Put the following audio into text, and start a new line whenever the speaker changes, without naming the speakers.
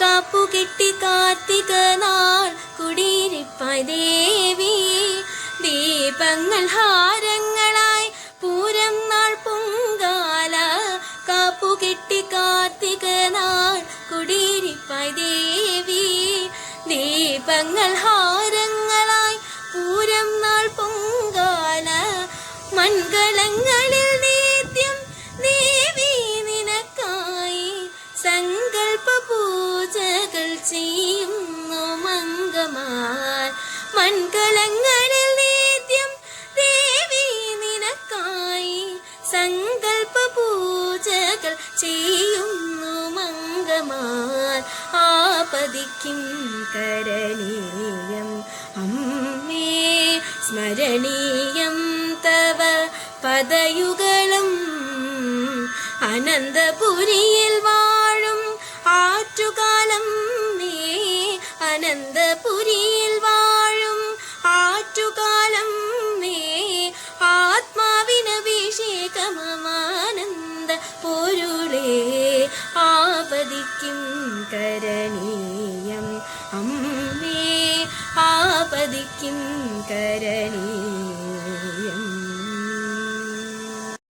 കാപ്പുകെട്ടി കാർത്തിക നാൾ കുടിയിരിപ്പായി ദേവി. ദീപങ്ങൾ ഹാരങ്ങളായി പൂരം നാൾ പൊങ്കാല. കാപ്പുകെട്ടി കാർത്തിക നാൾ കുടിയിരിപ്പായി ദേവി. ദീപങ്ങൾ ഹാരങ്ങളായി പൂരം നാൾ പൊങ്കാല. മൺകളങ്ങളിൽ നിത്യം ദേവി നിനക്കായി സങ്കൽപ്പ പൂജകൾ ചെയ്യുന്നു മംഗമാർ. മൺകളങ്ങളിൽ നിത്യം ദേവി നിനക്കായി സങ്കൽപ്പ പൂജകൾ ചെയ്യുന്നു മംഗമാർ. ആപദിക്കും കരണീയം അമ്മേ സ്മരണീയം തവ പദയുഗളം. അനന്തപുരിയിൽ വാഴും ആറ്റുകാലം മേ. അനന്തപുരിയിൽ വാഴും ആറ്റുകാലം മേ. ആത്മാവിനഭിഷേകമാനന്ദ പൊരുളേ ആപദിക്കും കരണീയം അമ്മേ. ആപദിക്കും കരണീയം.